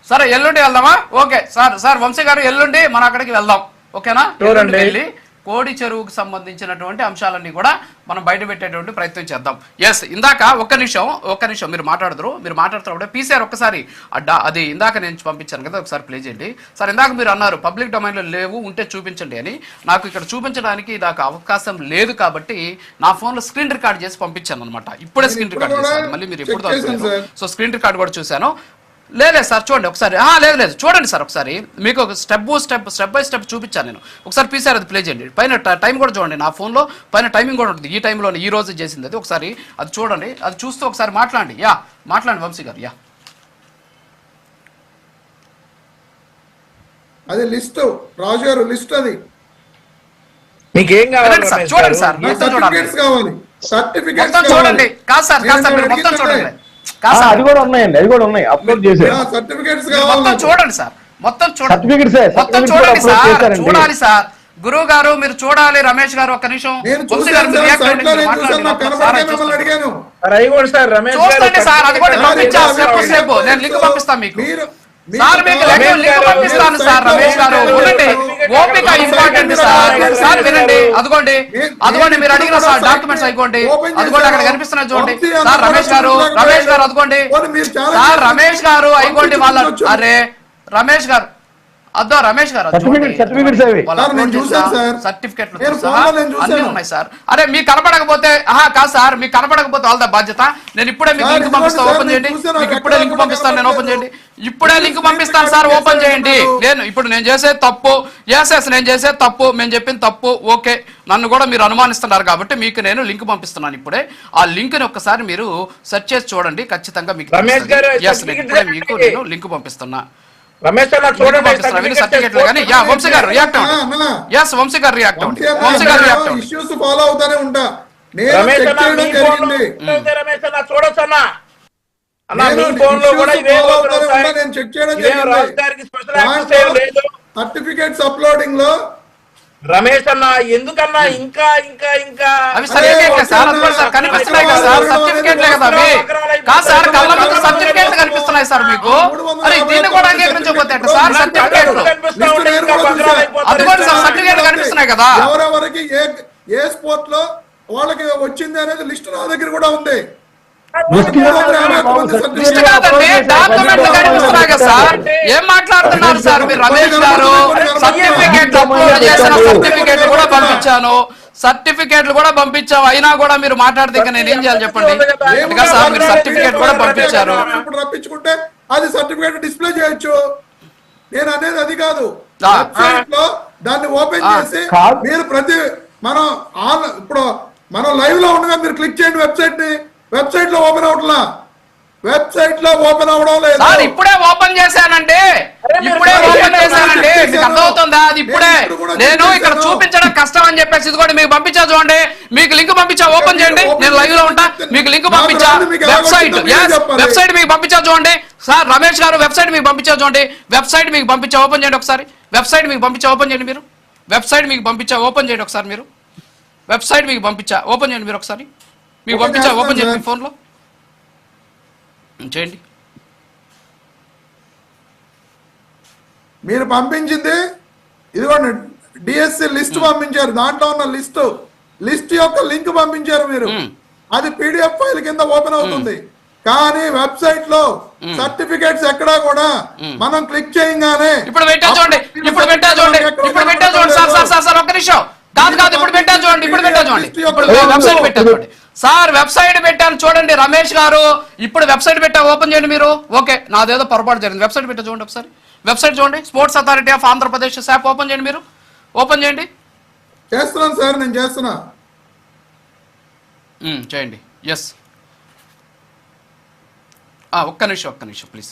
సరే ఎల్లుండి వెళ్దామా? ఓకే సార్ వంశీ గారు ఎల్లుండి మనం అక్కడికి వెళ్దాం, ఓకేనా? వెళ్ళి కోడి చెరువుకు సంబంధించినటువంటి అంశాలన్నీ కూడా మనం బయట పెట్టేటువంటి ప్రయత్నం చేద్దాం. ఎస్, ఇందాక ఒక్క నిమిషం మీరు మాట్లాడుతున్నప్పుడు పీసీఆర్ ఒక్కసారి అది ఇందాక నేను పంపించాను కదా, ఒకసారి ప్లే చేయండి సార్. ఇందాక మీరు అన్నారు పబ్లిక్ డొమైన్లో లేవు, ఉంటే చూపించండి అని. నాకు ఇక్కడ చూపించడానికి నాకు అవకాశం లేదు కాబట్టి నా ఫోన్లో స్క్రీన్ రికార్డ్ చేసి పంపించాను అనమాట. ఇప్పుడే స్క్రీన్ రికార్డ్ చేశాను, మళ్ళీ మీరు ఎప్పుడు సో స్క్రీన్ రికార్డ్ కూడా చూశాను. లేదు సార్ చూడండి ఒకసారి, లేదు చూడండి సార్ ఒకసారి, మీకు ఒక స్టెప్ బై స్టెప్ చూపించాను నేను. ఒకసారి పీసీఆర్ అది ప్లే చేయండి, పైన టైం కూడా చూడండి, నా ఫోన్లో పైన టైమింగ్ కూడా ఉంటుంది, ఈ టైంలో ఈ రోజు చేసింది అది. ఒకసారి అది చూడండి, అది చూస్తూ ఒకసారి మాట్లాడండి. మాట్లాడండి వంశీ గారు. అది లిస్ట్ రాజు గారు, లిస్ట్ అది మీకేం కావాలి సార్? చూడండి సార్, సర్టిఫికేట్స్ కావాలి, సర్టిఫికేట్స్ చూడండి. కాదు సార్ మొత్తం చూడండి, అది కూడా ఉన్నాయండి, అది కూడా ఉన్నాయి, అప్లోడ్ చేశారు. సర్టిఫికేట్స్ మొత్తం చూడండి సార్, మొత్తం చూడండి సార్. గురువు గారు మీరు చూడాలి, రమేష్ గారు ఒక్క నిమిషం, చూడండి సార్. అది కూడా పంపించాను, నేను లింక్ పంపిస్తాను మీకు సార్. మీకు లింక్ పంపిస్తాను సార్. రమేష్ గారు ఉండండి, ఓపిక ఇంపార్టెంట్ సార్. వినండి, అదిగోండి మీరు అడిగిన సార్ డాక్యుమెంట్స్ అయిపోండి, అదిగోండి అక్కడ కనిపిస్తున్నాయి చూడండి సార్. రమేష్ గారు అదిగోండి సార్, రమేష్ గారు అయిపోండి వాళ్ళ. అరే రమేష్ గారు రమేష్ గారు సర్టిఫికెట్లు అన్ని ఉన్నాయి సార్. అరే మీకు కనపడకపోతే కాదు సార్, మీకు కనపడకపోతే వాళ్ళ బాధ్యత. నేను ఇప్పుడే మీకు లింక్ పంపిస్తాను, ఓపెన్ చేయండి. మీకు ఇప్పుడే లింక్ పంపిస్తాను, నేను ఓపెన్ చేయండి. ఇప్పుడే లింక్ పంపిస్తాను సార్, ఓపెన్ చేయండి. ఇప్పుడు నేను చేసేది తప్పు, నేను చేసేది తప్పు, మేము చెప్పింది తప్పు, ఓకే. నన్ను కూడా మీరు అనుమానిస్తున్నారు కాబట్టి మీకు నేను లింక్ పంపిస్తున్నాను ఇప్పుడే. ఆ లింక్ ని ఒక్కసారి మీరు సెర్చ్ చేసి చూడండి, ఖచ్చితంగా మీకు ఇప్పుడే మీకు నేను లింక్ పంపిస్తున్నా. రమేష్ సర్టిఫికెట్లు కానీ వంశీ గారు రియాక్ట్ వంశీ గారు ఇష్యూస్ ఫాలో అవుతానే ఉంటా. సర్టిఫికేట్స్ అప్లోడింగ్ లో రమేష్ అన్న ఎందుకన్నా ఇంకా ఇంకా ఇంకా అవి కనిపిస్తున్నాయి కదా సార్, సర్టిఫికేట్లే కదా అవి. కాదు సార్, కళ్ళ ముందు సర్టిఫికేట్లు కనిపిస్తున్నాయి సార్ మీకు. అరే దీన్ని కూడా అంగీకరించకపోతే సార్, సర్టిఫికేట్లు అదిగోండి సార్, సర్టిఫికేట్లు కనిపిస్తున్నాయి కదా. ఎవరెవరికి ఏ స్పోర్ట్ లో వాళ్ళకి వచ్చింది అనేది లిస్ట్ నా దగ్గర కూడా ఉంది. ఏం మాట్లాడుతున్నారు సార్ మీరు? రమేష్ గారు సర్టిఫికేట్లు కూడా పంపించాను, సర్టిఫికేట్లు కూడా పంపించాము, అయినా కూడా మీరు మాట్లాడితే ఇంకా నేను ఏం చేయాలి చెప్పండి? సార్ మీరు సర్టిఫికేట్ కూడా పంపించారు, రప్పించుకుంటే అది సర్టిఫికేట్ డిస్ప్లే చేయొచ్చు. నేను అనేది అది కాదు, దాన్ని ఓపెన్ చేసి మీరు మనం ఇప్పుడు మనం లైవ్ లో ఉండగా మీరు క్లిక్ చేయండి వెబ్సైట్ లో ఓపెన్ అవట్లా, వెబ్సైట్ లో ఓపెన్ అవడం లేదు. ఇప్పుడే ఓపెన్ చేశానండి, మీకు అర్థమవుతుందా? అది ఇప్పుడే నేను ఇక్కడ చూపించడం కష్టం అని చెప్పేసి ఇదిగోండి మీకు పంపించా చూడండి, మీకు లింక్ పంపించా, ఓపెన్ చేయండి. నేను లైవ్ లో ఉంటా, మీకు లింక్ పంపించా. వెబ్సైట్ మీకు పంపించా చూడండి సార్. రమేష్ గారు వెబ్సైట్ మీకు పంపించా చూడండి, వెబ్సైట్ మీకు పంపించా, ఓపెన్ చేయండి ఒకసారి. వెబ్సైట్ మీకు పంపించా, ఓపెన్ చేయండి మీరు. వెబ్సైట్ మీకు పంపించా, ఓపెన్ చేయండి ఒకసారి మీరు. వెబ్సైట్ మీకు పంపించా, ఓపెన్ చేయండి మీరు ఒకసారి. మీకు పంపించా, ఓపెన్ చేయండి మీ ఫోన్లో చేయండి. మీరు పంపించింది ఇదిగోండి, డిఎస్సి లిస్ట్ పంపించారు, దాంట్లో ఉన్న లిస్ట్ యొక్క లింక్ పంపించారు మీరు. అది పీడిఎఫ్ ఫైల్ కింద ఓపెన్ అవుతుంది. కానీ వెబ్సైట్ లో సర్టిఫికేట్స్ ఎక్కడా కూడా మనం క్లిక్ చేయగానే ఇప్పుడు పెట్టా చూడండి, ఇప్పుడు పెట్టా చూడండి, ఇప్పుడు పెట్టా చూడండి సార్ ఒక్క నిమిషం కాదు ఇప్పుడు పెట్టా చూడండి, ఇప్పుడు పెట్టా చూడండి, వెబ్సైట్ పెట్టా చూడండి సార్. వెబ్సైట్ పెట్టాను చూడండి రమేష్ గారు, ఇప్పుడు వెబ్సైట్ పెట్టా, ఓపెన్ చేయండి మీరు. ఓకే, నాదేదో పొరపాటు జరిగింది. వెబ్సైట్ పెట్టా చూడండి ఒకసారి, వెబ్సైట్ చూడండి. Sports authority of Andhra Pradesh app open చేయండి మీరు, ఓపెన్ చేయండి. చేస్తున్నాను సార్, నేను చేస్తున్నా, చేయండి. ఎస్ ఒక్క నిమిషం ప్లీజ్.